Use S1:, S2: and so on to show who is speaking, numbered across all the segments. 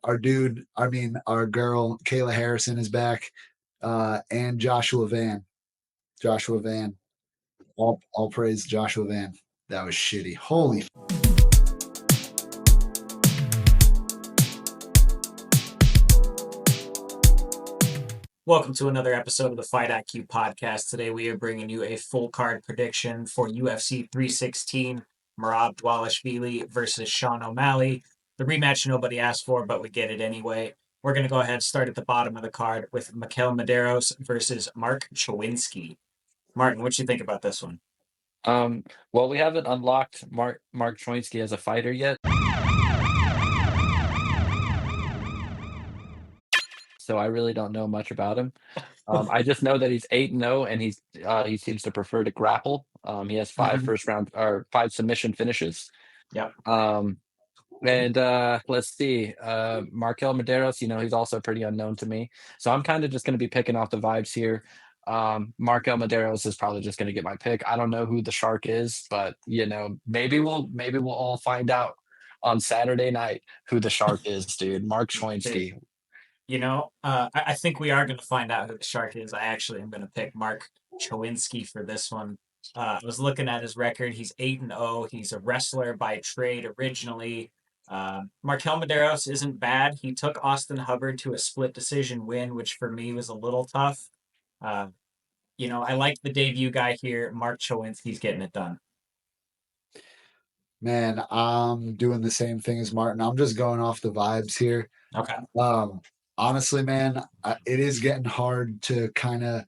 S1: our girl Kayla Harrison is back, and Joshua Van. Joshua Van. All praise Joshua Van. That was shitty. Holy.
S2: Welcome to another episode of the Fight IQ podcast. Today we are bringing you a full card prediction for UFC 316, Merab Dvalishvili versus Sean O'Malley. The rematch nobody asked for, but we get it anyway. We're going to go ahead and start at the bottom of the card with Mikel Medeiros versus Mark Chowinski. Martin, what do you think about this one?
S3: Um, well, we haven't unlocked Mark Troinski as a fighter yet, so I really don't know much about him. I just know that he's 8-0 and he seems to prefer to grapple. He has five
S2: Mhm.
S3: first round or five submission finishes.
S2: Yep.
S3: Um, and let's see, Markel Medeiros, he's also pretty unknown to me, so I'm kind of just going to be picking off the vibes here. Markel Medeiros is probably just going to get my pick. I don't know who the shark is, but maybe we'll all find out on Saturday night who the shark is, dude. Mark
S2: Dude,
S3: Schweinsteiger.
S2: I think we are going to find out who the shark is. I actually am going to pick Mark Chowinski for this one. I was looking at his record. He's 8-0. He's a wrestler by trade originally. Markel Medeiros isn't bad. He took Austin Hubbard to a split decision win, which for me was a little tough. Uh, I like the debut guy here. Mark Chowinski's getting it done.
S1: Man, I'm doing the same thing as Martin. I'm just going off the vibes here.
S2: Okay.
S1: Um, Honestly, man, it is getting hard to kind of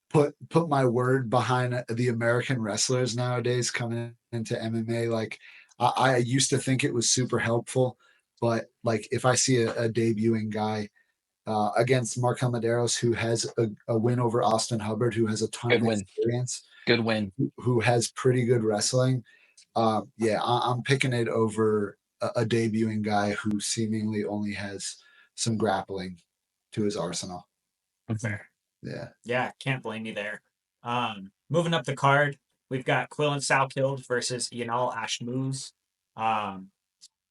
S1: put my word behind the American wrestlers nowadays coming into MMA. Like I used to think it was super helpful, but like if I see a debuting guy against Mark Medeiros who has a win over Austin Hubbard, who has a ton
S3: Good
S1: of
S3: win.
S1: experience,
S3: Good win.
S1: who has pretty good wrestling. Yeah, I'm picking it over a debuting guy who seemingly only has some grappling to his arsenal.
S2: Fair.
S1: Yeah.
S2: Yeah, can't blame you there. Moving up the card, we've got Quillen Salkild versus Yanal Ashmouz. Um,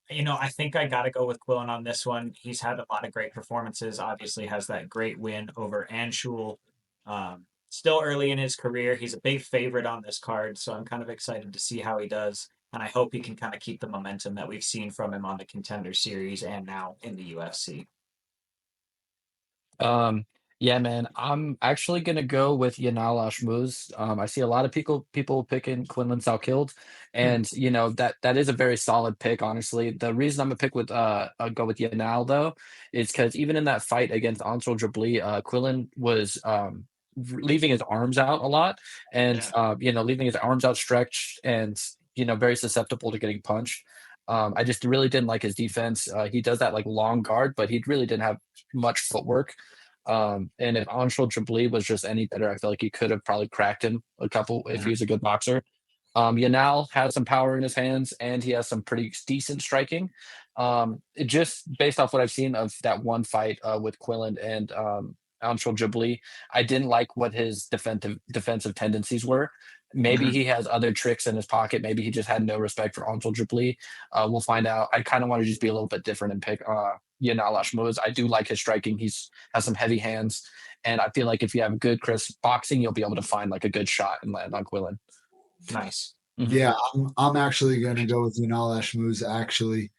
S2: I think I got to go with Quillen on this one. He's had a lot of great performances. Obviously, has that great win over Anshul. Still early in his career. He's a big favorite on this card, so I'm kind of excited to see how he does. And I hope he can kind of keep the momentum that we've seen from him on the Contender Series and now in the UFC.
S3: Um, yeah, man, I'm actually gonna go with Yanal Ashmuz. I see a lot of people picking Quinlan Salkild,
S2: Hmm.
S3: and that is a very solid pick. Honestly, the reason I'm gonna go with Yanal though is because even in that fight against Ansel Jabli, Quinlan was leaving his arms out a lot, and
S2: Yeah.
S3: leaving his arms outstretched, and very susceptible to getting punched. I just really didn't like his defense. He does that like long guard, but he really didn't have much footwork. And if Anshul Jabli was just any better, I feel like he could have probably cracked him a couple if he
S2: Mhm.
S3: was a good boxer. Yanal has some power in his hands and he has some pretty decent striking. Just based off what I've seen of that one fight with Quillen and Anshul Jabli, I didn't like what his defensive tendencies were. Maybe
S2: Mhm.
S3: he has other tricks in his pocket. Maybe he just had no respect for Anshul Jabli. We'll find out. I kind of want to just be a little bit different and pick Yanal Ashmouz. I do like his striking. He's has some heavy hands, and I feel like if you have good crisp boxing, you'll be able to find like a good shot and land on Quillen.
S2: Nice.
S3: Hmm.
S1: Yeah, I'm actually gonna go with Unal Ashmuz actually.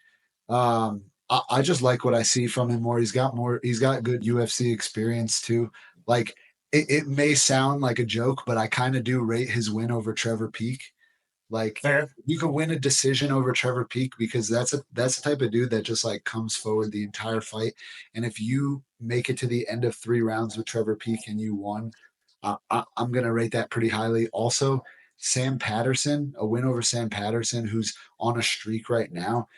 S1: I just like what I see from him more. He's got good UFC experience too. Like it may sound like a joke, but I kind of do rate his win over Trevor Peek. Like
S2: Fair.
S1: you can win a decision over Trevor Peek because that's the type of dude that just like comes forward the entire fight. And if you make it to the end of 3 rounds with Trevor Peek and you won, I'm gonna rate that pretty highly. Also, Sam Patterson, a win over Sam Patterson, who's on a streak right now.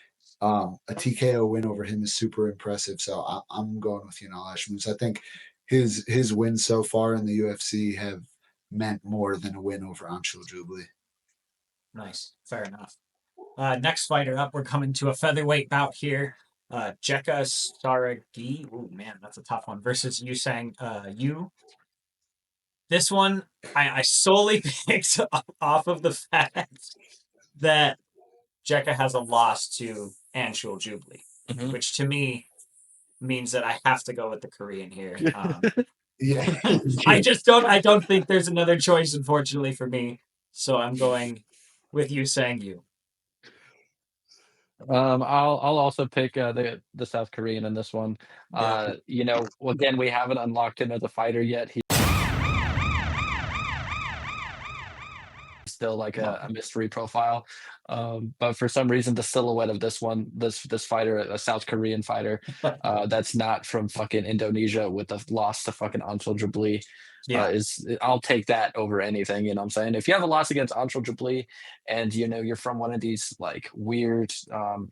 S1: A TKO win over him is super impressive. So I'm going with Yanal Ashmus. I think his wins so far in the UFC have meant more than a win over Anshul Jubli.
S2: Nice. Fair enough. Next fighter up, we're coming to a featherweight bout here. Jekka Saragi. Oh man, that's a tough one. Versus Yusang Yu. This one I solely picked off of the fact that Jekka has a loss to Anshul Jubli,
S3: Hmm.
S2: which to me means that I have to go with the Korean here.
S1: Yeah,
S2: I don't think there's another choice, unfortunately for me. So I'm going with you saying you.
S3: I'll also pick the South Korean in this one.
S2: Yeah.
S3: Again, we haven't unlocked him as a fighter yet. He's still like
S2: Yeah.
S3: a mystery profile. But for some reason, the silhouette of this fighter, a South Korean fighter, that's not from fucking Indonesia with the loss to fucking Anshul Jabli,
S2: Yeah.
S3: I'll take that over anything. You know what I'm saying? If you have a loss against Anshul Jabli, and you're from one of these like weird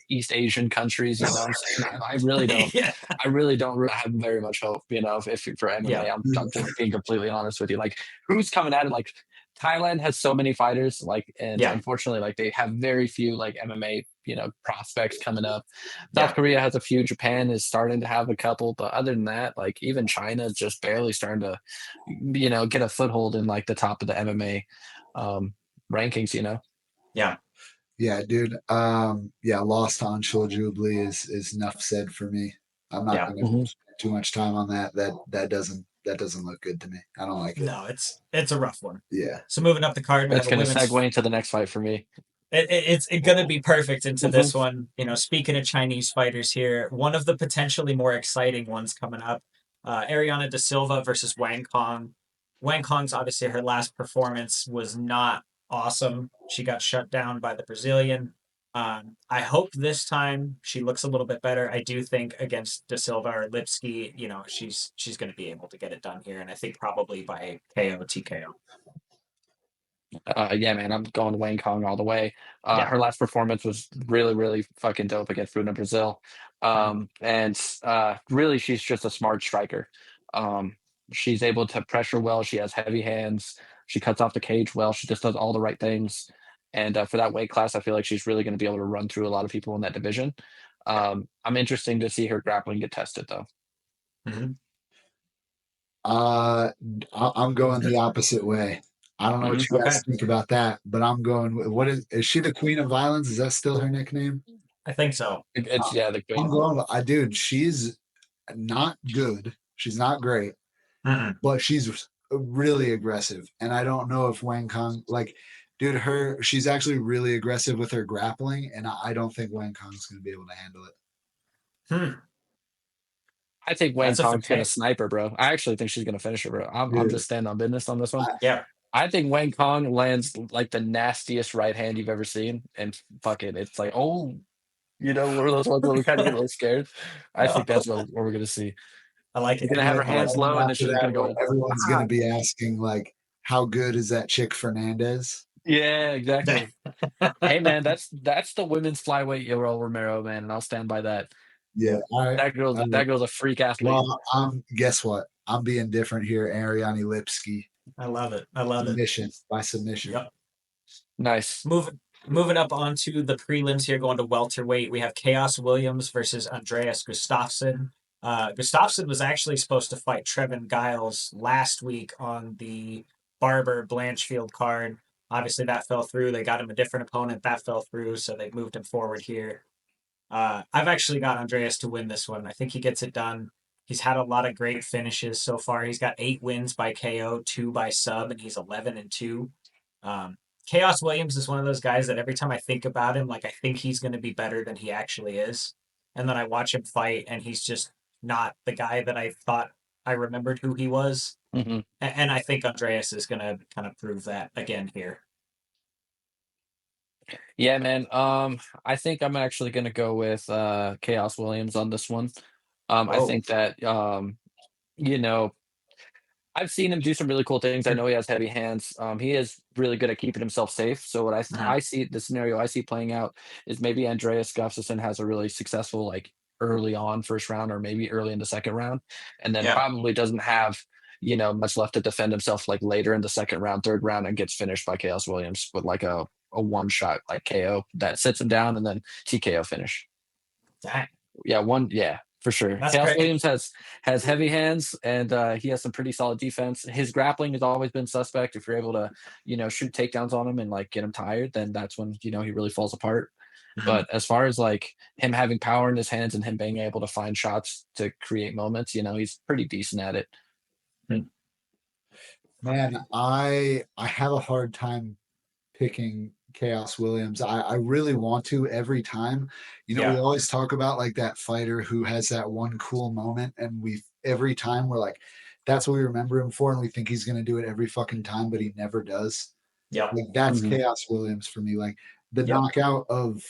S3: East Asian countries, you know what I'm saying?
S2: Yeah.
S3: I really don't have very much hope. If for
S2: Yeah.
S3: MMA, I'm just being completely honest with you. Like, who's coming at it? Like, Thailand has so many fighters, like, and
S2: Yeah.
S3: unfortunately, like, they have very few like MMA, prospects coming up. South
S2: Yeah.
S3: Korea has a few. Japan is starting to have a couple, but other than that, like, even China is just barely starting to, get a foothold in like the top of the MMA rankings.
S2: Yeah.
S1: yeah, dude. Yeah, lost on Jubilee is enough said for me. I'm not
S2: Yeah.
S1: gonna
S3: Mhm.
S1: spend too much time on that. That doesn't look good to me. I don't like it.
S2: No, it's a rough one.
S1: Yeah.
S2: So moving up the card, we have
S3: That's
S2: a
S3: going to
S2: women's.
S3: segue into the next fight for me.
S2: It's gonna be perfect into
S3: Mhm.
S2: this one. Speaking of Chinese fighters here, one of the potentially more exciting ones coming up, Ariana De Silva versus Wang Kong. Wang Kong's obviously her last performance was not awesome. She got shut down by the Brazilian. I hope this time she looks a little bit better. I do think against De Silva or Lipsky, she's going to be able to get it done here, and I think probably by KO TKO.
S3: Yeah, man, I'm going Wayne Kong all the way.
S2: Yeah.
S3: Her last performance was really, really fucking dope against Bruna Brazil.
S2: Mhm.
S3: And really, she's just a smart striker. Um, she's able to pressure well. She has heavy hands. She cuts off the cage well. She just does all the right things. And for that weight class, I feel like she's really going to be able to run through a lot of people in that division. I'm interesting to see her grappling get tested, though.
S2: Mhm.
S1: I'm going the opposite way. I don't know what
S3: Mhm.
S1: you
S2: Okay.
S1: guys think about that, but I'm going with what is she the Queen of Violence? Is that still her nickname?
S2: I think so.
S3: It's,
S1: Uh,
S3: yeah, the
S1: I'm
S3: queen.
S1: going with I dude, she's not good. She's not great,
S2: Mm-mm.
S1: but she's really aggressive. And I don't know if Wang Kong like dude, she's actually really aggressive with her grappling, and I don't think Wang Kong's gonna be able to handle it.
S2: Hmm.
S3: I think Wayne
S2: That's a
S3: Kong's gonna
S2: hey,
S3: snipe her, bro. I actually think she's gonna finish her, bro. I'm
S1: Dude,
S3: just standing on business on this one.
S1: I,
S2: yeah.
S3: I think Wayne Kong lands like the nastiest right hand you've ever seen, and fuck it, it's like, oh, we're those ones where we kind of get a little scared. I think that's what we're gonna see.
S2: I like
S3: She's
S2: it.
S3: gonna
S1: and
S3: have
S1: then,
S3: her hands low, and then
S1: after
S3: she's just
S1: that,
S3: gonna go,
S1: everyone's gonna
S3: ah.
S1: be asking like, how good is that chick Fernandez?
S3: Yeah, exactly. Hey, man, that's the women's flyweight Yoel Romero, man, and I'll stand by that.
S1: Yeah. All right.
S3: That girl's a freak athlete.
S1: Well, guess what? I'm being different here. Ariane Lipsky
S2: I love it. I love it.
S1: submission by submission.
S2: Yep.
S3: Nice.
S2: Moving up onto the prelims here, going to welterweight, we have Chaos Williams versus Andreas Gustafsson. Gustafsson was actually supposed to fight Trevin Giles last week on the Barber Blanchfield card. Obviously, that fell through. They got him a different opponent. That fell through, so they moved him forward here. I've actually got Andreas to win this one. I think he gets it done. He's had a lot of great finishes so far. He's got 8 wins by KO, 2 by sub, and he's 11-2. Um, Chaos Williams is one of those guys that every time I think about him, like I think he's going to be better than he actually is, and then I watch him fight, and he's just not the guy that I thought I remembered who he was.
S3: Mhm.
S2: And I think Andreas is going to kind of prove that again here.
S3: Yeah, man. I think I'm actually gonna go with Chaos Williams on this one. I
S2: Whoa.
S3: think that you know, I've seen him do some really cool things. I know he has heavy hands. He is really good at keeping himself safe. So what
S2: Mhm.
S3: I see the scenario I see playing out is maybe Andreas Gustafsson has a really successful like early on first round or maybe early in the second round, and then
S2: Yeah.
S3: probably doesn't have much left to defend himself like later in the second round, third round, and gets finished by Chaos Williams with like a one shot like KO that sits him down and then TKO finish.
S2: Dang.
S3: Yeah, for sure.
S2: That's
S3: Chaos
S2: great.
S3: Williams has heavy hands and he has some pretty solid defense. His grappling has always been suspect. If you're able to, shoot takedowns on him and like get him tired, then that's when he really falls apart.
S2: Mhm.
S3: But as far as like him having power in his hands and him being able to find shots to create moments, he's pretty decent at it.
S2: Mhm.
S1: Man, I have a hard time picking Chaos Williams. I really want to every time. We
S2: Yeah.
S1: always talk about like that fighter who has that one cool moment, and we every time we're like, that's what we remember him for, and we think he's gonna do it every fucking time, but he never does.
S2: Yep.
S1: Like that's
S3: Mhm.
S1: Chaos Williams for me. Like the
S2: Yep.
S1: knockout of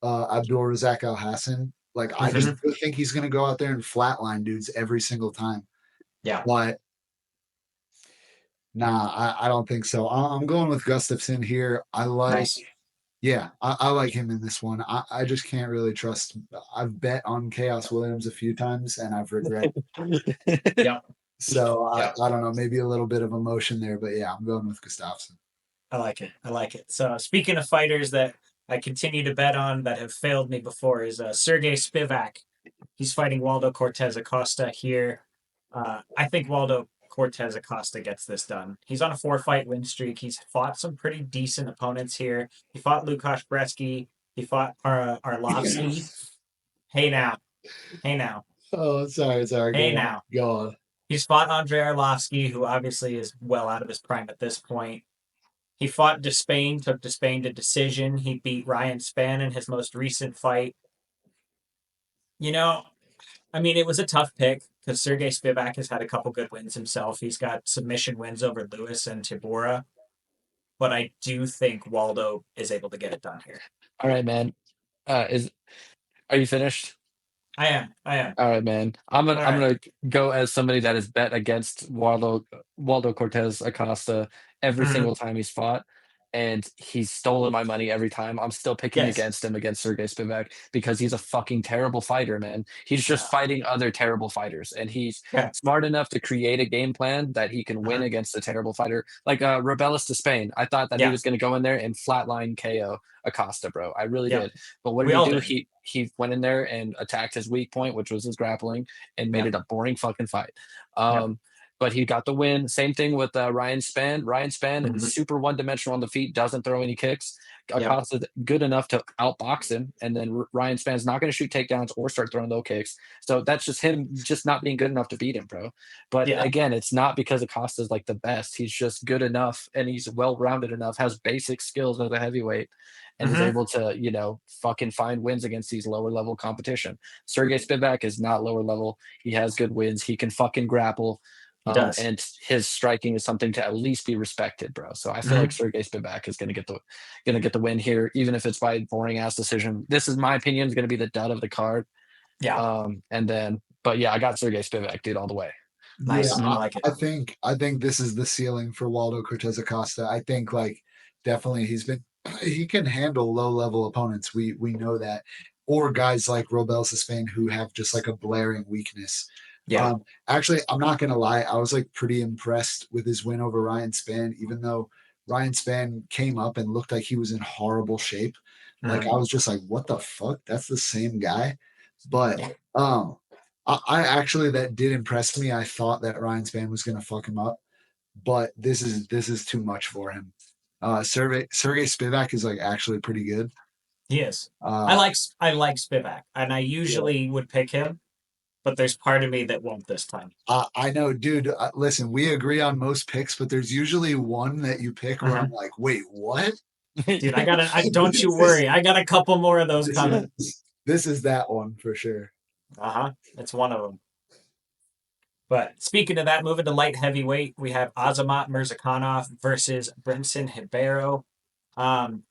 S1: Abdul Razak Al Hassan. Like I just
S2: Mhm.
S1: think he's gonna go out there and flatline dudes every single time.
S2: Yeah.
S1: But nah, I don't think so. I'm going with Gustafson here.
S2: Nice.
S1: Yeah, I like him in this one. I just can't really trust. I've bet on Chaos Williams a few times and I've regretted.
S2: Yep.
S1: So
S2: Yep.
S1: I don't know, maybe a little bit of emotion there, but yeah, I'm going with Gustafsson.
S2: I like it. I like it. So speaking of fighters that I continue to bet on that have failed me before is Sergey Spivak. He's fighting Waldo Cortez Acosta here. I think Waldo Cortez Acosta gets this done. He's on a 4-fight win streak. He's fought some pretty decent opponents here. He fought Lukasz Brzeski. He fought Arlovsky. Hey now. Hey now.
S1: Oh, sorry.
S2: Hey
S1: Go on.
S2: now.
S1: Go on.
S2: He's fought Andrei Arlovsky, who obviously is well out of his prime at this point. He fought Despain, took Despain to decision. He beat Ryan Spann in his most recent fight. You know, I mean, it was a tough pick because Sergey Spivak has had a couple good wins himself. He's got submission wins over Lewis and Tibura, but I do think Waldo is able to get it done here.
S3: All right, man. Is Are you finished?
S2: I am. I am.
S3: All right, man. I'm gonna
S2: All
S3: I'm
S2: right.
S3: gonna go as somebody that has bet against Waldo Cortez Acosta every
S2: Mhm.
S3: single time he's fought, and he's stolen my money every time. I'm still picking
S2: Yes.
S3: against him against Sergey Spivak because he's a fucking terrible fighter, man. He's just
S2: Uh,
S3: fighting other terrible fighters, and he's
S2: okay.
S3: smart enough to create a game plan that he can win
S2: Mhm.
S3: against a terrible fighter like Rebelis to Spain. I thought that he
S2: Yeah.
S3: was gonna go in there and flatline KO Acosta, bro. I really
S2: Yep.
S3: did. But what did
S2: We
S3: he
S2: all
S3: do?
S2: did.
S3: He went in there and attacked his weak point, which was his grappling, and made
S2: Yep.
S3: it a boring fucking fight.
S2: Yep.
S3: But he got the win. Same thing with Ryan Spann. Ryan Spann is
S2: Mhm.
S3: super one dimensional on the feet, doesn't throw any kicks.
S2: Yep.
S3: Acosta's good enough to outbox him, and then Ryan Spann's not going to shoot takedowns or start throwing low kicks. So that's just him just not being good enough to beat him, bro. But
S2: Yeah.
S3: again, it's not because Acosta's like the best. He's just good enough and he's well rounded enough, has basic skills as a heavyweight, and is
S2: Mhm.
S3: able to, fucking find wins against these lower level competition. Sergey Spivak is not lower level. He has good wins. He can fucking grapple.
S2: He does.
S3: And his striking is something to at least be respected, bro. So I feel like
S2: Mhm.
S3: Sergey Spivak is gonna get the win here, even if it's by boring ass decision. This is my opinion is gonna be the dud of the card.
S2: Yeah.
S3: But yeah, I got Sergey Spivak, dude, all the way.
S1: Yeah,
S2: Nice. I like it.
S1: I think this is the ceiling for Waldo Cortez Acosta. I think like definitely he can handle low level opponents. We know that. Or guys like Robel Spain who have just like a blaring weakness.
S2: Yeah.
S1: Actually, I'm not gonna lie, I was like pretty impressed with his win over Ryan Spann, even though Ryan Spann came up and looked like he was in horrible shape. Like
S2: Mhm.
S1: I was just like, what the fuck? That's the same guy. But
S2: Yeah.
S1: um I actually that did impress me. I thought that Ryan Spann was gonna fuck him up, but this is too much for him. Sergey Spivak is like actually pretty good.
S2: He is. I
S1: Uh
S2: like I like Spivak, and I
S1: yeah.
S2: usually would pick him, but there's part of me that won't this time.
S1: I know, dude. Listen, we agree on most picks, but there's usually one that you pick where I'm
S2: Mhm.
S1: like, wait, what?
S2: Dude, I got I don't you
S1: this is
S2: worry. I got a couple more of those
S1: this
S2: coming.
S1: is this is that one for sure.
S2: Uh-huh. It's one of them. But speaking of that, moving to light heavyweight, we have Azamat Mirzakhanov versus Brinson Hibero. Um,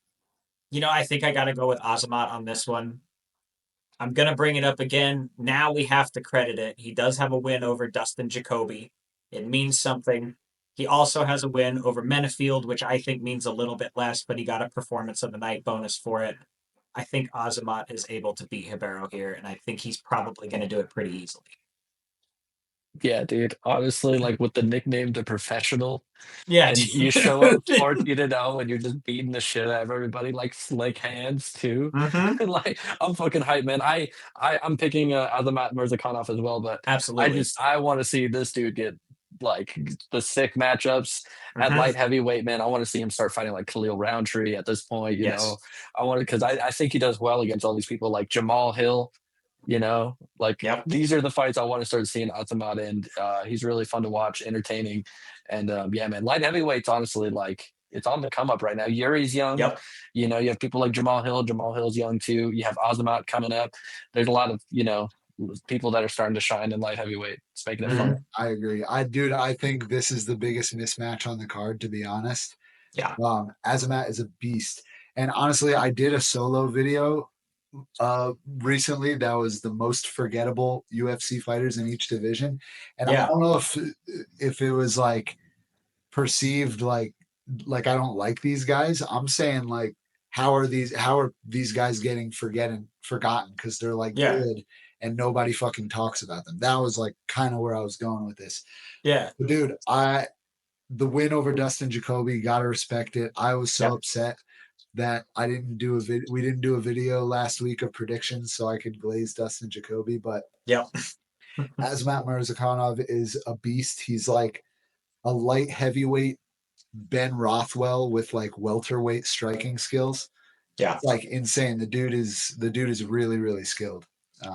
S2: I think I got to go with Azamat on this one. I'm going to bring it up again. Now we have to credit it. He does have a win over Dustin Jacoby. It means something. He also has a win over Menefield, which I think means a little bit less, but he got a performance of the night bonus for it. I think Azamat is able to beat Hibero here, and I think he's probably going to do it pretty easily.
S3: Yeah, dude. Honestly, like with the nickname the professional,
S2: Yeah,
S3: and you show up
S2: dude.
S3: 14-0 and you're just beating the shit out of everybody like slick hands too.
S2: Mm-hmm.
S3: Like I'm fucking hyped, man. I'm picking Azamat Mirzakhanov as well, but
S2: Absolutely.
S3: I want to see this dude get like the sick matchups at
S2: Hmm.
S3: light heavyweight. Man, I want to see him start fighting like Khalil Roundtree at this point.
S2: Yes.
S3: I want to because I think he does well against all these people like Jamal Hill. Like
S2: Yep.
S3: these are the fights I want to start seeing Atamada, and he's really fun to watch, entertaining, and yeah, man, light heavyweights honestly like it's on the come up right now. Yuri's young,
S2: Yep.
S3: you have people like Jamal Hill. Jamal Hill's young too. You have Azamat coming up. There's a lot of people that are starting to shine in light heavyweight. It's making it fun.
S2: Hmm.
S1: I agree. I think this is the biggest mismatch on the card, to be honest.
S2: Yeah.
S1: Azamat is a beast. And honestly, I did a solo video recently that was the most forgettable UFC fighters in each division. And I
S2: Yeah.
S1: don't know if it was like perceived like I don't like these guys. I'm saying like how are these guys getting forgotten because they're like
S2: Yeah.
S1: good and nobody fucking talks about them. That was like kind of where I was going with this.
S2: Yeah.
S1: But dude, I the win over Dustin Jacoby, gotta respect it. I was so
S2: Yep.
S1: upset that we didn't do a video last week of predictions so I could glaze Dustin Jacoby, but
S2: Yep.
S1: Azmat Mirzakhanov is a beast. He's like a light heavyweight Ben Rothwell with like welterweight striking skills.
S2: Yeah.
S1: It's like insane. The dude is really really skilled.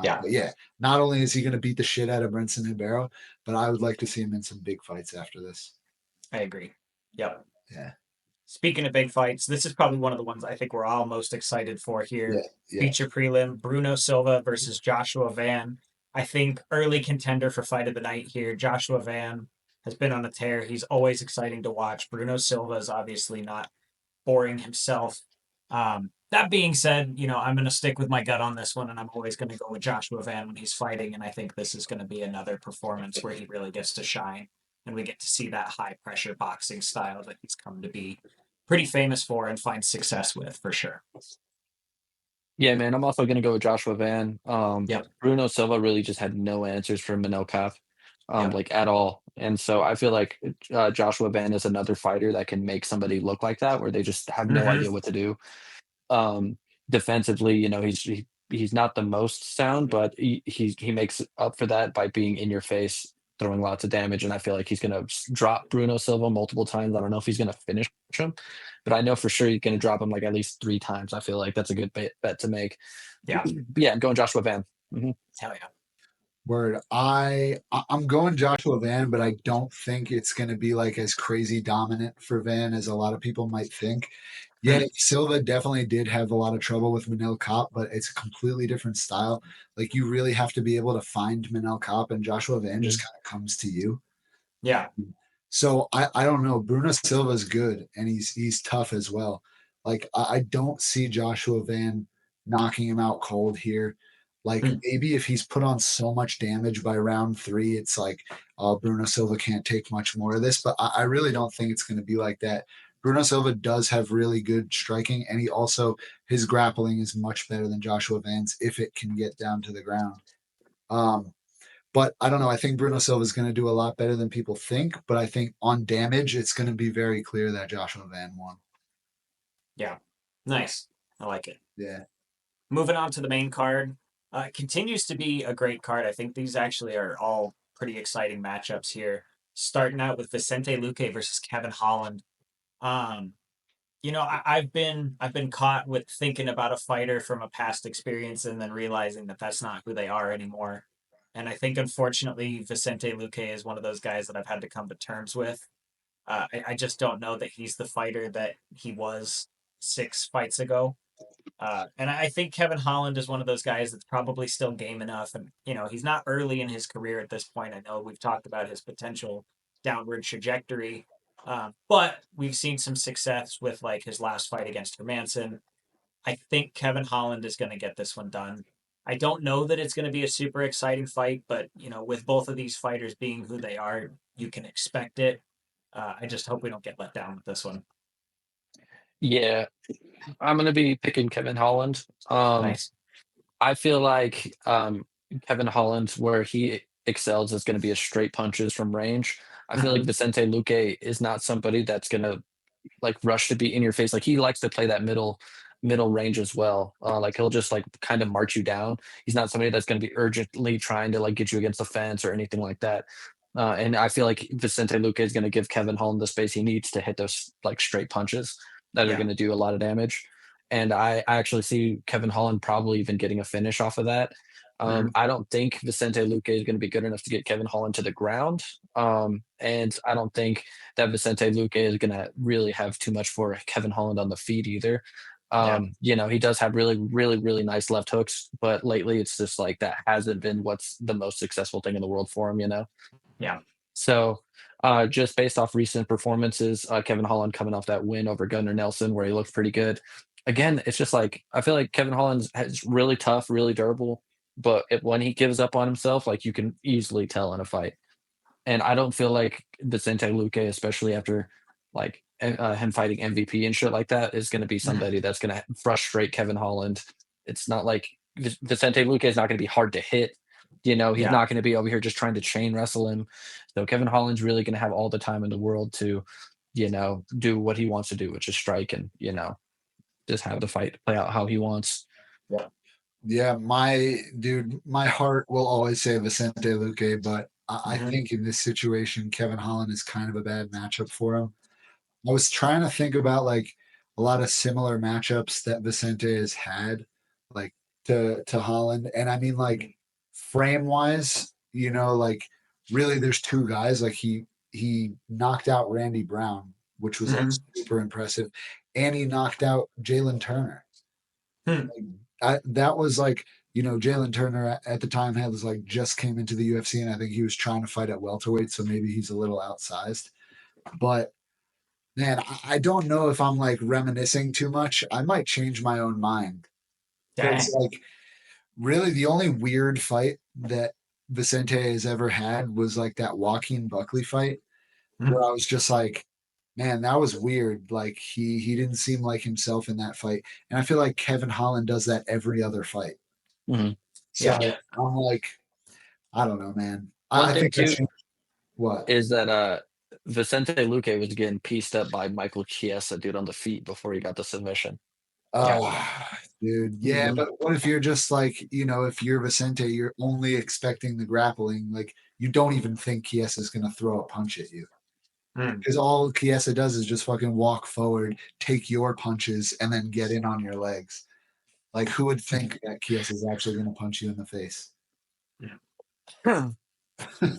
S2: Yeah.
S1: But yeah, not only is he going to beat the shit out of Brinson Hibero, but I would like to see him in some big fights after this.
S2: I agree. Yep.
S1: Yeah,
S2: Speaking of big fights, this is probably one of the ones I think we're all most excited for
S1: yeah,
S2: here.
S1: yeah.
S2: Feature prelim: Bruno Silva versus Joshua Van. I think early contender for fight of the night here. Joshua Van has been on a tear. He's always exciting to watch. Bruno Silva is obviously not boring himself. That being said, I'm going to stick with my gut on this one, and I'm always going to go with Joshua Van when he's fighting. And I think this is going to be another performance where he really gets to shine, and we get to see that high pressure boxing style that he's come to be pretty famous for and find success with for sure.
S3: Yeah, man. I'm also gonna go with Joshua Van.
S2: Yep.
S3: Bruno Silva really just had no answers for Manel Kape,
S2: Yep.
S3: like at all. And so I feel like Joshua Van is another fighter that can make somebody look like that, where they just have no
S2: Hmm.
S3: idea what to do. Um, Defensively, he's not the most sound, but he makes up for that by being in your face, throwing lots of damage. And I feel like he's gonna drop Bruno Silva multiple times. I don't know if he's gonna finish him, but I know for sure he's gonna drop him like at least 3 times. I feel like that's a good bet to make.
S2: Yeah.
S3: But yeah, I'm going Joshua Van.
S2: Hell yeah.
S1: Word. I'm going Joshua Van, but I don't think it's going to be like as crazy dominant for Van as a lot of people might think. Yeah,
S2: Hmm.
S1: Silva definitely did have a lot of trouble with Manel Kape, but it's a completely different style. Like you really have to be able to find Manel Kape, and Joshua Van just kind of comes to you.
S2: Yeah.
S1: So I don't know. Bruno Silva's good and he's tough as well. Like I don't see Joshua Van knocking him out cold here. Like
S2: Mm.
S1: maybe if he's put on so much damage by round three, it's like, oh, Bruno Silva can't take much more of this. But I really don't think it's going to be like that. Bruno Silva does have really good striking, and he also his grappling is much better than Joshua Van's if it can get down to the ground. Um, but I don't know. I think Bruno Silva is going to do a lot better than people think. But I think on damage, it's going to be very clear that Joshua Van won.
S2: Yeah. Nice. I like it.
S1: Yeah.
S2: Moving on to the main card, continues to be a great card. I think these actually are all pretty exciting matchups here. Starting out with Vicente Luque versus Kevin Holland. Um, I've been caught with thinking about a fighter from a past experience and then realizing that that's not who they are anymore. And I think unfortunately Vicente Luque is one of those guys that I've had to come to terms with. I just don't know that he's the fighter that he was 6 fights ago. And I think Kevin Holland is one of those guys that's probably still game enough. And, he's not early in his career at this point. I know we've talked about his potential downward trajectory, but we've seen some success with like his last fight against Hermanson. I think Kevin Holland is going to get this one done. I don't know that it's going to be a super exciting fight, but, with both of these fighters being who they are, you can expect it. I just hope we don't get let down with this one.
S3: Yeah, I'm gonna be picking Kevin Holland.
S2: Nice.
S3: I feel like Kevin Holland, where he excels, is going to be a straight punches from range. I feel like
S2: Hmm.
S3: Vicente Luque is not somebody that's going to like rush to be in your face. Like he likes to play that middle range as well. Like he'll just like kind of march you down. He's not somebody that's going to be urgently trying to like get you against the fence or anything like that. And I feel like Vicente Luque is going to give Kevin Holland the space he needs to hit those like straight punches that are
S2: Yeah.
S3: going to do a lot of damage. And I actually see Kevin Holland probably even getting a finish off of that.
S2: Mhm.
S3: I don't think Vicente Luque is going to be good enough to get Kevin Holland to the ground. And I don't think that Vicente Luque is going to really have too much for Kevin Holland on the feet either.
S2: Yeah.
S3: He does have really, really, really nice left hooks, but lately it's just like that hasn't been what's the most successful thing in the world for him.
S2: Yeah.
S3: So, just based off recent performances, Kevin Holland coming off that win over Gunnar Nelson, where he looked pretty good. Again, it's just like I feel like Kevin Holland is really tough, really durable, but when he gives up on himself, like you can easily tell in a fight. And I don't feel like Vicente Luque, especially after like him fighting MVP and shit like that, is going to be
S2: Mhm.
S3: somebody that's going to frustrate Kevin Holland. It's not like Vicente Luque is not going to be hard to hit. He's
S2: Yeah.
S3: not going to be over here just trying to chain wrestle him. So Kevin Holland's really going to have all the time in the world to, do what he wants to do, which is strike and, just have the fight play out how he wants.
S2: Yeah.
S1: Yeah, my dude, my heart will always say Vicente Luque, but I
S2: Mhm.
S1: think in this situation, Kevin Holland is kind of a bad matchup for him. I was trying to think about like a lot of similar matchups that Vicente has had, like to Holland, and I mean like frame wise, like really, there's two guys. Like he knocked out Randy Brown, which was like
S2: Mhm.
S1: super impressive, and he knocked out Jalen Turner.
S2: Hmm.
S1: That was like Jalen Turner at the time had was like just came into the UFC, and I think he was trying to fight at welterweight, so maybe he's a little outsized. But man, I don't know if I'm like reminiscing too much. I might change my own mind because
S2: Dang.
S1: like really the only weird fight that Vicente has ever had was like that Joaquin Buckley fight
S2: Mhm.
S1: where I was just like, man, that was weird. Like he didn't seem like himself in that fight, and I feel like Kevin Holland does that every other fight.
S3: Mhm.
S1: So
S2: Yeah.
S1: I'm like, I don't know, man.
S3: One
S1: I
S3: thing
S1: think I
S3: too
S1: changed what?
S3: is that Vicente Luque was getting pieced up by Michael Chiesa, dude, on the feet before he got the submission.
S2: Yeah.
S1: Oh, dude. Yeah,
S3: Mhm.
S1: but what if you're just like, if you're Vicente, you're only expecting the grappling. Like, you don't even think Chiesa's going to throw a punch at you.
S2: Mm.
S1: Because all Chiesa does is just fucking walk forward, take your punches, and then get in on your legs. Like, who would think that Chiesa's actually going to punch you in the face?
S2: Yeah. That's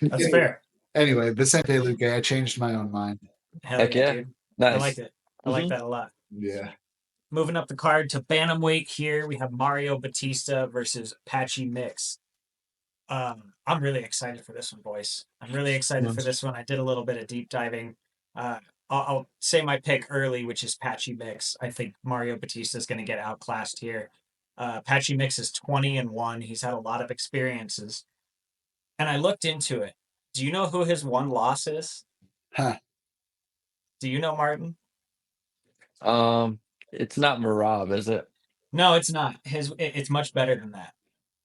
S1: Anyway,
S2: fair.
S1: Vicente Luque, I changed my own mind.
S2: Hell
S3: Heck
S2: yeah,
S3: yeah.
S2: dude. I like
S3: Nice.
S2: it. I like
S3: Mhm.
S2: that a lot.
S1: Yeah.
S2: Moving up the card to bantamweight here, we have Mario Batista versus Patchy Mix. I'm really excited for this one, boys. I'm really excited for this one. I did a little bit of deep diving. I'll say my pick early, which is Patchy Mix. I think Mario Batista is going to get outclassed here. Patchy Mix is 20-1. He's had a lot of experiences, and I looked into it. Do you know who his one loss is?
S1: Huh.
S2: Do you know, Martin?
S3: It's not Marab, is it?
S2: No, it's not. It's much better than that.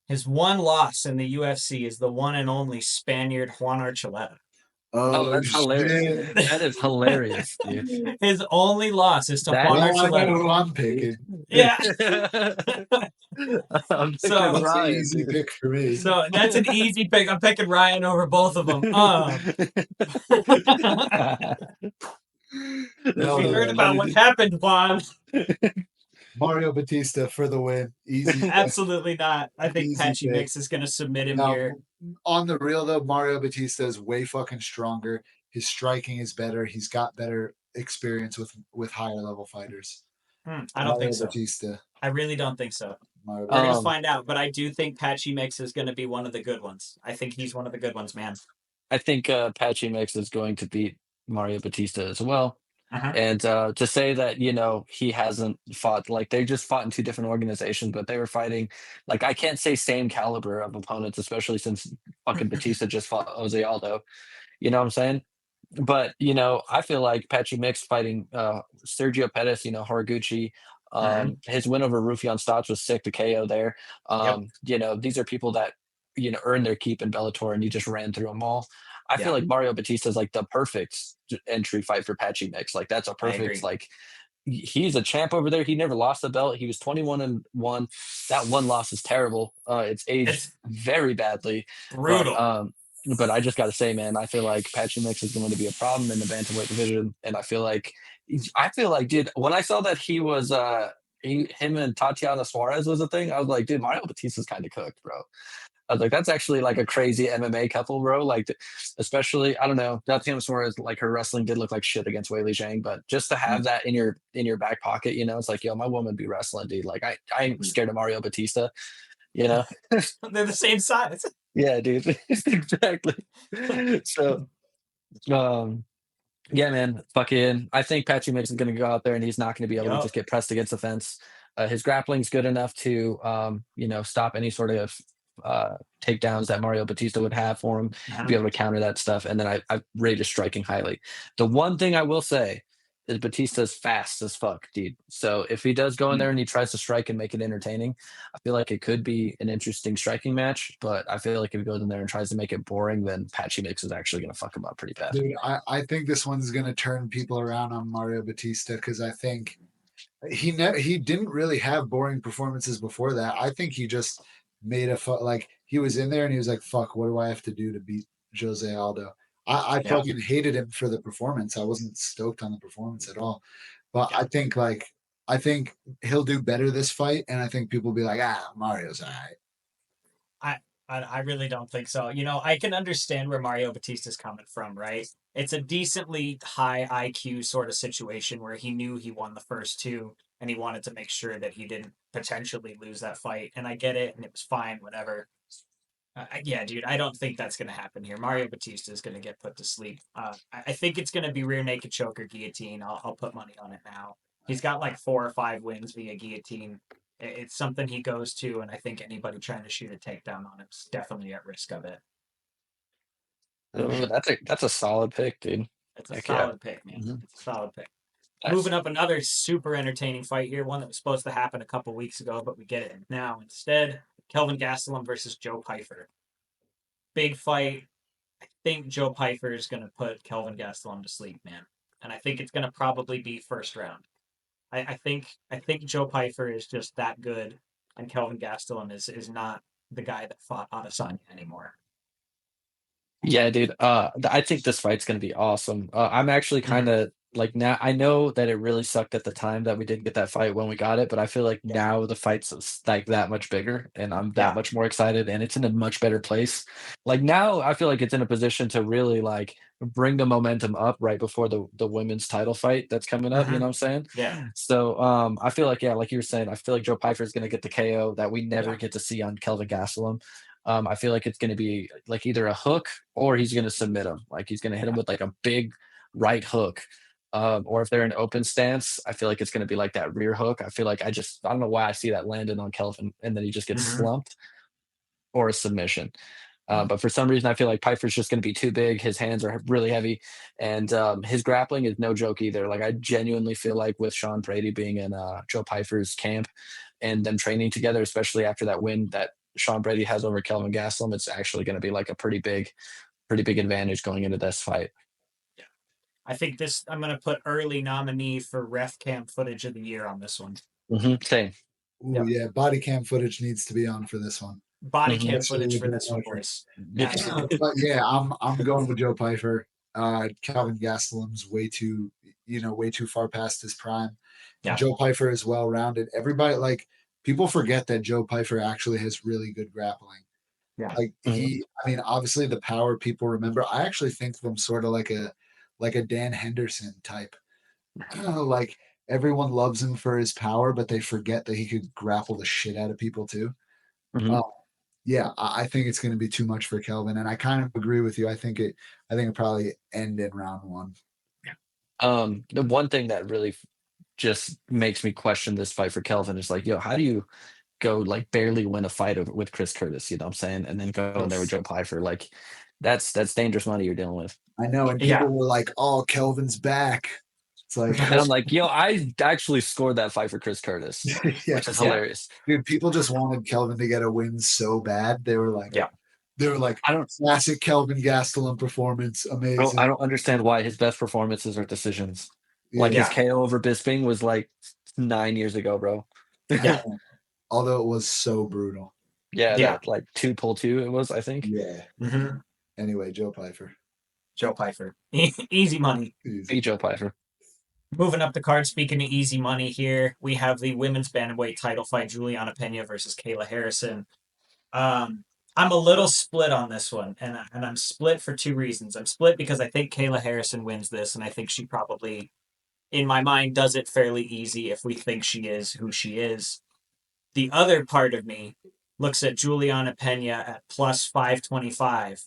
S2: His one loss in the UFC is the one and only Spaniard Juan Archuleta.
S3: Oh,
S1: Oh,
S3: that's hilarious.
S1: shit.
S3: That is hilarious, dude.
S2: His only loss is to
S3: That
S2: Juan
S1: Well, I know
S2: Archuleta.
S1: who I'm picking.
S2: Yeah.
S3: I'm picking
S2: So
S1: That's an
S3: Ryan,
S1: easy
S3: dude.
S1: pick for me.
S2: so that's an easy pick. I'm picking Ryan over both of them.
S1: No,
S2: We heard
S1: man.
S2: about what happened, Juan.
S1: Mario Batista for the win. Easy,
S2: Absolutely not. I think
S1: easy
S2: Patchy
S1: pick.
S2: Mix is going to submit him
S1: Now,
S2: here.
S1: on the real though, Mario Batista is way fucking stronger. His striking is better. He's got better experience with higher level fighters.
S2: I don't think
S1: Mario
S2: so.
S1: Batista.
S2: I really don't think so.
S1: Mario
S2: We're gonna
S1: Batista.
S3: um,
S2: find out, but I do think Patchy Mix is gonna be one of the good ones. I think he's one of the good ones, man.
S3: I think Patchy Mix is going to beat Mario Batista as well.
S2: Uh-huh.
S3: And to say that, he hasn't fought, like they just fought in two different organizations, but they were fighting, like I can't say same caliber of opponents, especially since fucking Batista just fought Jose Aldo. You know what I'm saying? But I feel like Patchy Mix fighting Sergio Pettis, Horiguchi,
S2: Mhm.
S3: his win over Rufian Stotts was sick to KO there.
S2: Yep.
S3: These are people that earned their keep in Bellator, and you just ran through them all. I feel
S2: Yeah,
S3: like Mario Batista is like the perfect entry fight for Patchy Mix. Like that's a
S2: I
S3: perfect
S2: agree.
S3: like he's a champ over there. He never lost the belt. He was 21-1. That one loss is terrible. It's aged
S2: It's
S3: very badly, but
S2: brutal.
S3: But I just got to say, man, I feel like Patchy Mix is going to be a problem in the bantamweight division, and I feel like, dude, when I saw that he was him and Tatiana Suarez was a thing, I was like, dude, Mario Batista's kind of cooked, bro. I was like, that's actually like a crazy MMA couple, bro. Like, especially, I don't know, Tatiana Suarez, like her wrestling did look like shit against Weili Zhang, but just to have that in your back pocket, you know, it's like, yo, my woman be wrestling, dude. Like, I ain't scared of Mario Batista, you know.
S2: They're the same size.
S3: Yeah, dude, exactly. So, um, yeah, man, fucking. I think Patchy Mix is going to go out there and he's not going to be able to
S2: Yup.
S3: just get pressed against the fence. His grappling's good enough to, stop any sort of takedowns that Mario Batista would have for him, be able to counter that stuff. And then I rate his striking highly. The one thing I will say is Batista's fast as fuck, dude. So if he does go in there and he tries to strike and make it entertaining, I feel like it could be an interesting striking match. But I feel like if he goes in there and tries to make it boring, then Patchy Mix is actually going to fuck him up pretty bad.
S1: Dude, I think this one's going to turn people around on Mario Batista because I think he didn't really have boring performances before that. I think he just made like he was in there and he was like, "Fuck, what do I have to do to beat Jose Aldo?" I
S2: Yeah.
S1: fucking hated him for the performance. I wasn't stoked on the performance at all. But
S2: Yeah.
S1: I think he'll do better this fight, and I think people will be like, Mario's all right.
S2: I really don't think so. You know, I can understand where Mario Batista's coming from, right? It's a decently high IQ sort of situation where he knew he won the first two and he wanted to make sure that he didn't potentially lose that fight. And I get it, and it was fine, whatever. Yeah, dude, I don't think that's going to happen here. Mario Batista is going to get put to sleep. I think it's going to be rear naked choke or guillotine. I'll put money on it now. He's got like 4 or 5 wins via guillotine. It's something he goes to, and I think anybody trying to shoot a takedown on him is definitely at risk of it.
S3: Ooh, that's a solid pick, dude.
S2: It's a
S3: Heck yeah.
S2: solid pick, man.
S3: Mhm.
S2: It's a solid pick.
S3: Nice.
S2: Moving up, another super entertaining fight here, one that was supposed to happen a couple weeks ago, but we get it now instead. Kelvin Gastelum versus Joe Pyfer. Big fight. I think Joe Pyfer is going to put Kelvin Gastelum to sleep, man. And I think it's going to probably be first round. I think Joe Pyfer is just that good, and Kelvin Gastelum is not the guy that fought Adesanya anymore.
S3: Yeah, dude. I think this fight's gonna be awesome. I'm actually kind
S2: Mhm.
S3: of like now. I know that it really sucked at the time that we didn't get that fight when we got it, but I feel like
S2: Yeah,
S3: now the fight's like that much bigger, and I'm that
S2: yeah,
S3: much more excited, and it's in a much better place. Like now, I feel like it's in a position to really like bring the momentum up right before the women's title fight that's coming up. You know
S2: hmm
S3: what I'm
S2: yeah,
S3: saying? So I feel like yeah, like you were saying, I feel like Joe Pyfer is gonna get the KO that we never
S2: yeah,
S3: get to see on Kelvin Gastelum. I feel like it's going to be like either a hook or he's going to submit him. Like he's going to hit him
S2: yeah.
S3: with like a big right hook. Or if they're in open stance, I feel like it's going to be like that rear hook. I don't know why I see that landing on Kelvin and then he just gets
S2: hmm
S3: slumped or a submission. But for some reason, I feel like Piper's just going to be too big. His hands are really heavy, and his grappling is no joke either. Like I genuinely feel like with Sean Brady being in Joe Piper's camp and them training together, especially after that win that Sean Brady has over Kelvin Gastelum, it's actually going to be like a pretty big advantage going into this fight.
S2: Yeah. I think this. I'm going to put early nominee for ref cam footage of the year on this one.
S3: Same.
S1: Ooh,
S2: Yep.
S1: yeah, body cam footage needs to be on for this one,
S2: Body
S3: Hmm
S2: cam
S1: especially
S2: footage
S1: with
S2: for
S1: Joe
S2: this one,
S1: Pyfer.
S2: boys.
S3: Yeah.
S2: Absolutely.
S1: But yeah, I'm going with Joe Pyfer. Calvin Gastelum's way too far past his prime, and
S2: Yeah.
S1: Joe Pyfer is well rounded. Everybody like people forget that Joe Pyfer actually has really good grappling.
S2: Yeah.
S1: Like
S3: Mhm.
S1: I mean, obviously the power people remember. I actually think of him sort of like a Dan Henderson type. Like everyone loves him for his power, but they forget that he could grapple the shit out of people too.
S3: Mhm.
S1: Uh, yeah, I think it's going to be too much for Kelvin, and I kind of agree with you. I think it probably end in round one.
S3: The one thing that really just makes me question this fight for Kelvin is like, yo, how do you go like barely win a fight with Chris Curtis, you know what I'm saying? And then go in there with
S2: Oof.
S3: Joe Pyfer. Like that's dangerous money you're dealing with.
S1: I know, and
S2: Yeah.
S1: people were like, "Oh, Kelvin's back." It's like,
S3: And I'm like, yo, I actually scored that fight for Chris Curtis,
S1: yeah,
S3: which is
S2: Yeah.
S3: hilarious.
S1: dude, people just wanted Kelvin to get a win so bad.
S2: Yeah.
S1: They were like,
S3: I don't
S1: classic Kelvin Gastelum performance,
S3: I
S1: amazing.
S3: don't understand why his best performances are decisions. Like
S1: Yeah,
S3: his
S2: Yeah.
S3: KO over Bisping was like 9 years ago, bro.
S2: Yeah.
S1: although it was so brutal.
S3: Yeah,
S2: Yeah.
S3: that like 2 pull 2 it was, I think.
S1: Yeah,
S2: hmm
S1: Anyway, Joe Pfeiffer.
S2: Joe Pfeiffer. Easy money.
S1: Easy.
S3: Be Joe Pfeiffer.
S2: Moving up the card, speaking of easy money here, we have the women's bantamweight title fight, Juliana Pena versus Kayla Harrison. Um, I'm a little split on this one, and I'm split for two reasons. I'm split because I think Kayla Harrison wins this, and I think she probably, in my mind, does it fairly easy if we think she is who she is. The other part of me looks at Juliana Pena at plus 525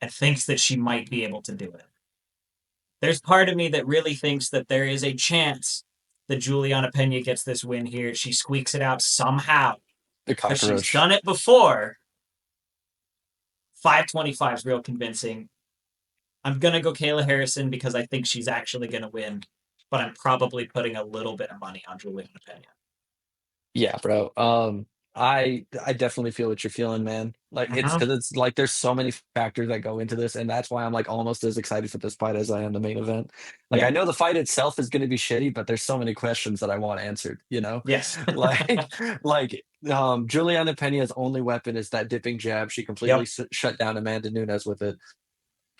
S2: and thinks that she might be able to do it. There's part of me that really thinks that there is a chance that Juliana Pena gets this win here. She squeaks it out somehow
S3: The
S2: because she's
S3: cockroach.
S2: done it before. 525 is real convincing. I'm going to go Kayla Harrison because I think she's actually going to win, but I'm probably putting a little bit of money on Juliana Pena.
S3: Yeah, bro. I definitely feel what you're feeling, man. Like it's
S2: Mhm.
S3: because it's like there's so many factors that go into this, and that's why I'm like almost as excited for this fight as I am the main event. Like
S2: Yeah.
S3: I know the fight itself is going to be shitty, but there's so many questions that I want answered. You know,
S2: Yes.
S3: like like Juliana Pena's only weapon is that dipping jab. She completely
S2: Yep.
S3: shut down Amanda Nunes with it.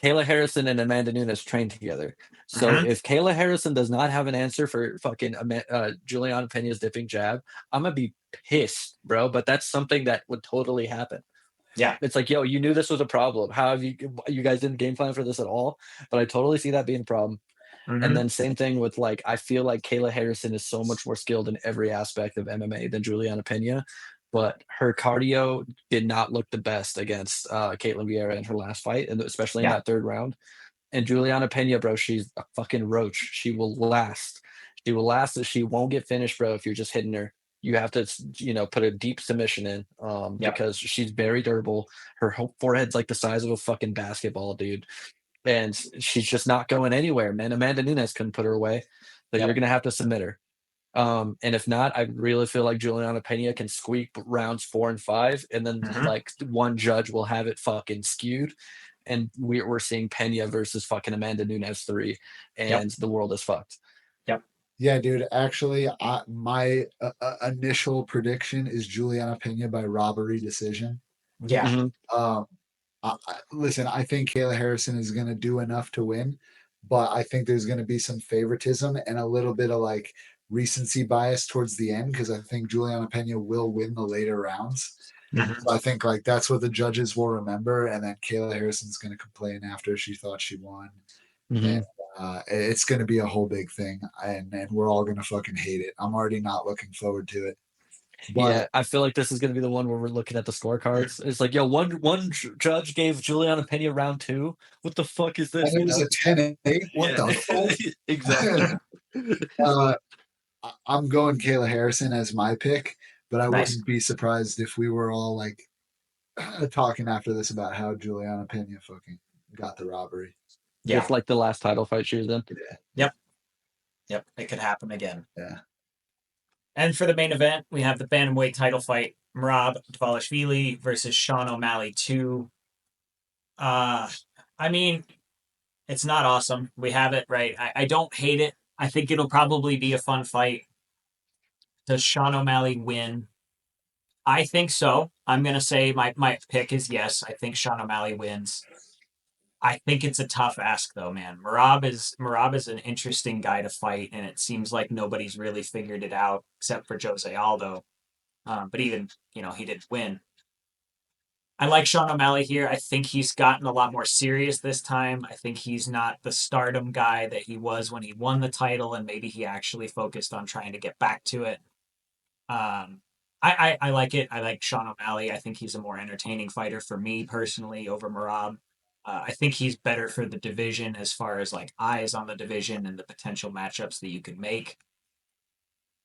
S3: Kayla Harrison and Amanda Nunes trained together. So
S2: Mhm.
S3: if Kayla Harrison does not have an answer for fucking Juliana Pena's dipping jab, I'm gonna be pissed, bro. But that's something that would totally happen.
S2: Yeah.
S3: It's like, yo, you knew this was a problem. How have you guys didn't game plan for this at all? But I totally see that being a problem. And
S2: Mhm.
S3: then same thing with like I feel like Kayla Harrison is so much more skilled in every aspect of MMA than Juliana Pena, but her cardio did not look the best against Caitlin Vieira in her last fight, and especially in
S2: Yeah.
S3: that third round. And Juliana Pena, bro, she's a fucking roach. She will last. She will last. She won't get finished, bro. If you're just hitting her, you have to, put a deep submission in,
S2: Yep.
S3: because she's very durable. Her whole forehead's like the size of a fucking basketball, dude, and she's just not going anywhere, man. Amanda Nunes couldn't put her away, so you're
S2: Yep.
S3: gonna have to submit her. And if not, I really feel like Juliana Pena can squeak rounds 4 and 5, and then
S2: Mhm.
S3: like one judge will have it fucking skewed, and we're seeing Pena versus fucking Amanda Nunes 3,
S2: Yep.
S3: and the world is fucked.
S2: Yep.
S1: Yeah, dude. Actually, my initial prediction is Juliana Pena by robbery decision.
S2: Yeah.
S3: Mhm.
S1: Um, listen, I think Kayla Harrison is going to do enough to win, but I think there's going to be some favoritism and a little bit of like recency bias towards the end because I think Juliana Pena will win the later rounds.
S2: Mhm.
S1: So I think like that's what the judges will remember, and then Kayla Harrison's going to complain after she thought she won, and
S3: Mhm.
S1: it's going to be a whole big thing, and we're all going to fucking hate it. I'm already not looking forward to it, but
S3: Yeah, I feel like this is gonna be the one where we're looking at the scorecards. It's like, yo, one judge gave Juliana Pena round 2. What the fuck is
S1: and
S3: this?
S1: it was a 10-8. What
S3: Yeah,
S1: the
S3: exactly.
S1: fuck? uh, I'm going Kayla Harrison as my pick, but I
S2: Nice.
S1: wouldn't be surprised if we were all like talking after this about how Juliana Pena fucking got the robbery.
S2: Yeah.
S3: Just like the last title fight she was in.
S1: Yeah,
S2: Yep. Yep. It could happen again.
S1: yeah.
S2: And for the main event, we have the bantamweight title fight: Merab Dvalishvili versus Sean O'Malley 2. Uh, I mean, it's not awesome. We have it right. I don't hate it. I think it'll probably be a fun fight. Does Sean O'Malley win? I think so. I'm gonna say my pick is yes. I think Sean O'Malley wins. I think it's a tough ask though, man. Marab is an interesting guy to fight, and it seems like nobody's really figured it out except for Jose Aldo. But even he didn't win. I like Sean O'Malley here. I think he's gotten a lot more serious this time. I think he's not the stardom guy that he was when he won the title, and maybe he actually focused on trying to get back to it. Um, I like it. I like Sean O'Malley. I think he's a more entertaining fighter for me personally over Marab. I think he's better for the division as far as like eyes on the division and the potential matchups that you could make.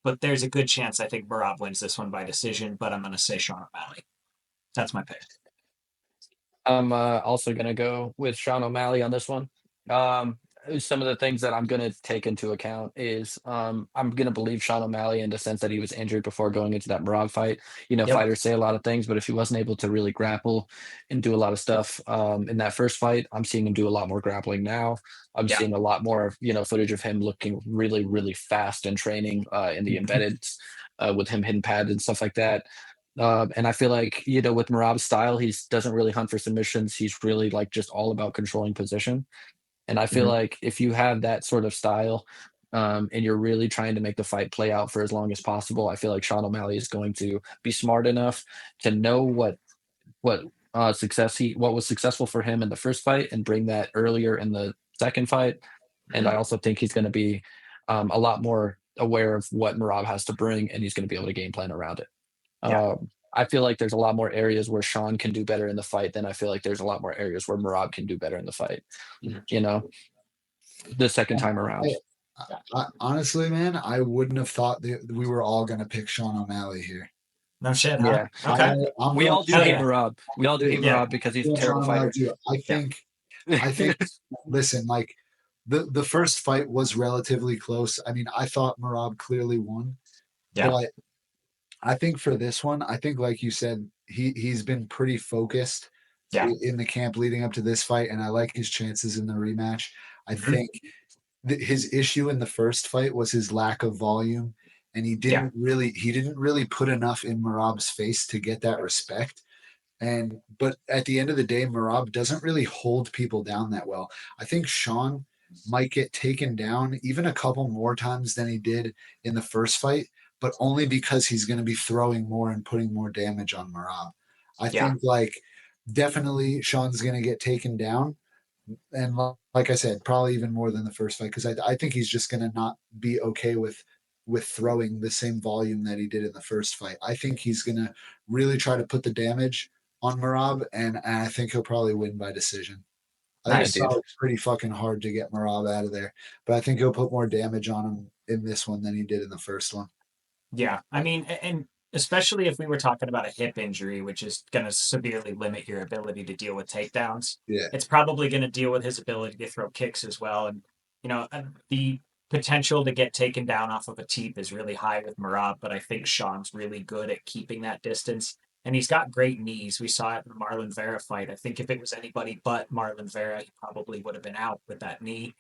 S2: But there's a good chance I think Marab wins this one by decision, but I'm going to say Sean O'Malley. That's my pick.
S3: I'm also gonna go with Sean O'Malley on this one. Um, some of the things that I'm gonna take into account is I'm gonna believe Sean O'Malley in the sense that he was injured before going into that Morag fight.
S2: Yep.
S3: Fighters say a lot of things, but if he wasn't able to really grapple and do a lot of stuff in that first fight, I'm seeing him do a lot more grappling now. I'm
S2: Yeah.
S3: seeing a lot more, footage of him looking really, really fast in training in the
S2: Mhm.
S3: embedded with him hitting pads and stuff like that. And I feel like, with Merab's style, he doesn't really hunt for submissions. He's really like just all about controlling position. And I feel
S2: Mhm.
S3: like if you have that sort of style, and you're really trying to make the fight play out for as long as possible, I feel like Sean O'Malley is going to be smart enough to know what what was successful for him in the first fight and bring that earlier in the second fight. And I
S2: Mhm.
S3: also think he's going to be a lot more aware of what Marab has to bring, and he's going to be able to game plan around it.
S2: Yeah.
S3: I feel like there's a lot more areas where Sean can do better in the fight than I feel like there's a lot more areas where Marab can do better in the fight.
S2: Mhm.
S3: You know, the second time around.
S1: I, honestly, man, I wouldn't have thought that we were all gonna pick Sean O'Malley here.
S2: No shit, huh?
S3: Yeah,
S1: I,
S2: Okay.
S1: I'm
S3: we
S1: going
S3: all do
S2: Hell
S3: hate
S2: yeah.
S3: Marab. We all do hate
S2: Yeah.
S3: Marab because he's a
S1: yeah,
S3: terrible
S1: Sean O'Malley
S3: fighter.
S1: too.
S2: Yeah.
S1: I think. Listen, like the first fight was relatively close. I mean, I thought Marab clearly won,
S2: Yeah.
S1: but I think for this one, I think like you said, he's been pretty focused
S2: Yeah.
S1: in the camp leading up to this fight, and I like his chances in the rematch. I
S2: Mhm.
S1: think his issue in the first fight was his lack of volume, and
S2: Yeah.
S1: he didn't really put enough in Marab's face to get that respect. And but at the end of the day, Marab doesn't really hold people down that well. I think Sean might get taken down even a couple more times than he did in the first fight, but only because he's going to be throwing more and putting more damage on Marab. I
S2: Yeah.
S1: think like definitely Sean's going to get taken down, and like I said, probably even more than the first fight because I think he's just going to not be okay with throwing the same volume that he did in the first fight. I think he's going to really try to put the damage on Marab, and I think he'll probably win by decision. I think
S3: Yeah,
S2: Nice.
S1: it's
S3: dude.
S1: probably pretty fucking hard to get Marab out of there, but I think he'll put more damage on him in this one than he did in the first one.
S2: Yeah. I mean, and especially if we were talking about a hip injury, which is going to severely limit your ability to deal with takedowns,
S1: Yeah,
S2: it's probably going to deal with his ability to throw kicks as well. And, the potential to get taken down off of a teep is really high with Marab, but I think Sean's really good at keeping that distance. And he's got great knees. We saw it in the Marlon Vera fight. I think if it was anybody but Marlon Vera, he probably would have been out with that knee.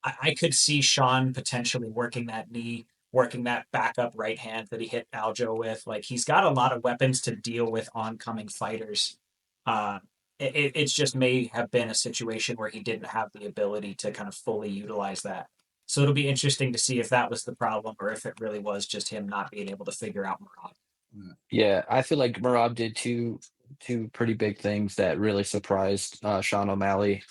S2: I could see Sean potentially working that knee, working that backup right hand that he hit Aljo with. Like he's got a lot of weapons to deal with oncoming fighters. Uh, it's just may have been a situation where he didn't have the ability to kind of fully utilize that. So it'll be interesting to see if that was the problem or if it really was just him not being able to figure out Murat.
S3: Yeah, I feel like Marab did two pretty big things that really surprised Sean O'Malley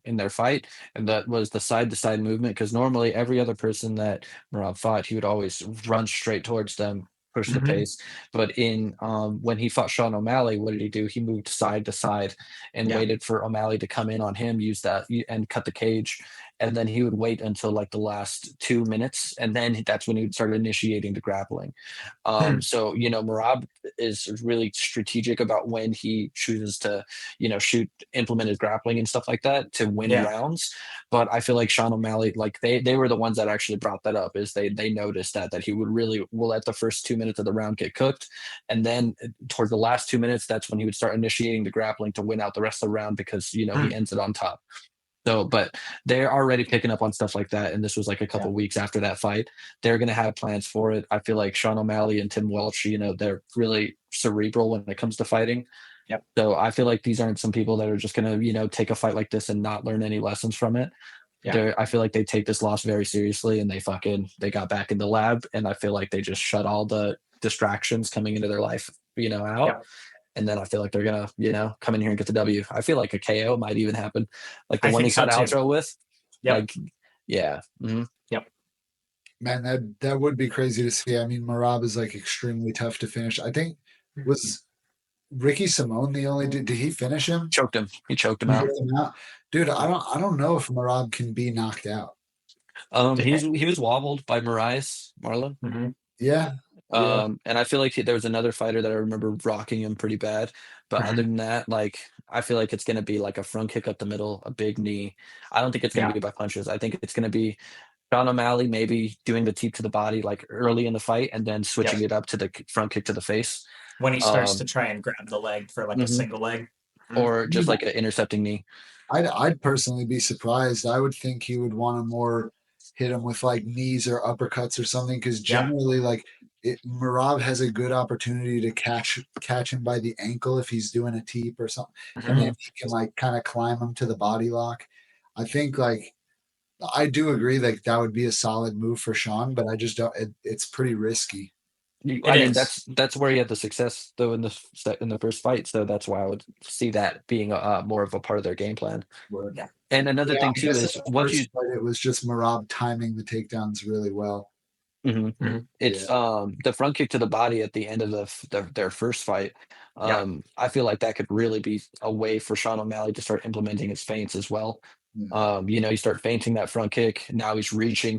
S3: in their fight, and that was the side to side movement. Because normally every other person that Marab fought, he would always run straight towards them, push the
S2: Mm-hmm.
S3: pace. But in when he fought Sean O'Malley, what did he do? He moved side to side and
S2: Yeah.
S3: waited for O'Malley to come in on him, use that and cut the cage. And then he would wait until like the last 2 minutes, and then that's when he would start initiating the grappling. So Marab is really strategic about when he chooses to, shoot implemented grappling and stuff like that to win
S2: Yeah.
S3: rounds. But I feel like Sean O'Malley, like they were the ones that actually brought that up, is they noticed that he would really will let the first 2 minutes of the round get cooked, and then towards the last 2 minutes, that's when he would start initiating the grappling to win out the rest of the round because he ends it on top. So, but they're already picking up on stuff like that, and this was like a
S2: Yeah.
S3: couple weeks after that fight. They're going to have plans for it. I feel like Sean O'Malley and Tim Welch, they're really cerebral when it comes to fighting.
S2: Yep.
S3: So I feel like these aren't some people that are just going to, take a fight like this and not learn any lessons from it.
S2: Yeah.
S3: I feel like they take this loss very seriously, and they got back in the lab, and I feel like they just shut all the distractions coming into their life, out.
S2: Yep.
S3: And then I feel like they're gonna, come in here and get the W. I feel like a KO might even happen, like the
S2: I
S3: one
S2: think
S3: he
S2: so
S3: caught
S2: too.
S3: Aljo with.
S2: Yep.
S3: Like, yeah,
S2: Yep.
S1: man, that would be crazy to see. I mean, Marab is like extremely tough to finish. I think was Ricky Simone the only did he finish him?
S3: choked him. He choked him
S1: He
S3: out.
S1: took him out? Dude, I don't know if Marab can be knocked out.
S3: He was wobbled by Marlon.
S2: Mm-hmm.
S1: Yeah, yeah.
S3: And I feel like there was another fighter that I remember rocking him pretty bad. But other
S2: Mm-hmm.
S3: than that, like I feel like it's gonna be like a front kick up the middle, a big knee. I don't think it's gonna
S2: Yeah.
S3: be by punches. I think it's gonna be Sean O'Malley maybe doing the teep to the body like early in the fight and then switching
S2: Yep.
S3: it up to the front kick to the face.
S2: When he starts to
S3: Um,
S2: try and grab the leg for like a
S3: mhm.
S2: single leg. Mhm.
S3: Or just like an intercepting knee.
S1: I'd personally be surprised. I would think he would want to more hit him with like knees or uppercuts or something because
S2: Yeah.
S1: generally, like Marab has a good opportunity to catch him by the ankle if he's doing a teep or something, and then
S3: Mhm.
S1: he can like kind of climb him to the body lock. I think like I do agree like that would be a solid move for Sean, but I just don't. It's pretty risky.
S2: It
S3: I mean,
S2: is.
S3: that's where he had the success though in the first fight, so that's why I would see that being more of a part of their game plan.
S1: But
S2: Yeah.
S3: And another
S1: yeah,
S3: thing
S1: I
S3: too
S1: guess in
S3: is
S1: the
S3: once you
S1: first fight it was just Marab timing the takedowns really well.
S3: Mhm.
S2: Mhm.
S1: Yeah,
S3: It's, the front kick to the body at the end of their first fight,
S2: Yeah.
S3: I feel like that could really be a way for Sean O'Malley to start implementing his feints as well.
S1: yeah,
S3: You start feinting that front kick, now he's reaching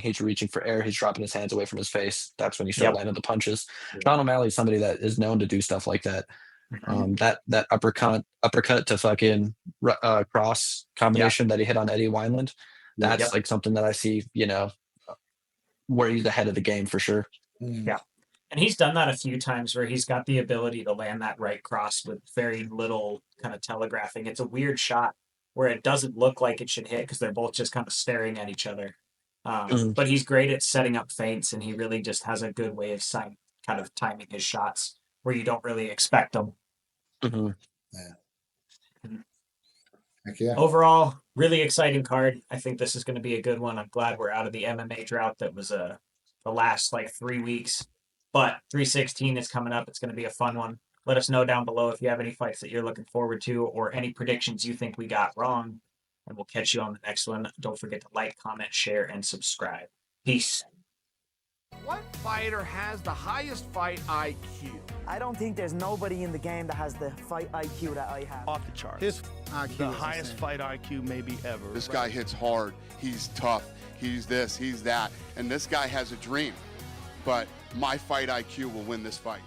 S3: for air, he's dropping his hands away from his face, that's when you start
S2: Yep.
S3: landing the punches.
S1: yeah.
S3: Sean O'Malley is somebody that is known to do stuff like that.
S2: Mhm.
S3: That uppercut to fucking cross
S2: Yeah.
S3: combination that he hit on Eddie Wineland,
S1: Yeah.
S3: that's,
S2: Yep.
S3: like, something that I see, where he's ahead of the game for sure.
S1: Mm,
S2: Yeah. And he's done that a few times where he's got the ability to land that right cross with very little kind of telegraphing. It's a weird shot where it doesn't look like it should hit because they're both just kind of staring at each other.
S3: Mhm,
S2: But he's great at setting up feints, and he really just has a good way of kind of timing his shots where you don't really expect them.
S3: mhm.
S1: yeah. Heck yeah.
S2: Overall, really exciting card. I think this is going to be a good one. I'm glad we're out of the MMA drought that was the last like 3 weeks. But 316 is coming up. It's going to be a fun one. Let us know down below if you have any fights that you're looking forward to or any predictions you think we got wrong. And we'll catch you on the next one. Don't forget to like, comment, share, and subscribe. Peace.
S4: What fighter has the highest fight IQ?
S5: I don't think there's nobody in the game that has the fight IQ that I have.
S4: Off the charts.
S6: His IQ
S4: The
S6: is
S4: highest
S6: insane.
S4: fight IQ maybe ever.
S7: This guy hits hard. He's tough. He's this, he's that. And this guy has a dream. But my fight IQ will win this fight.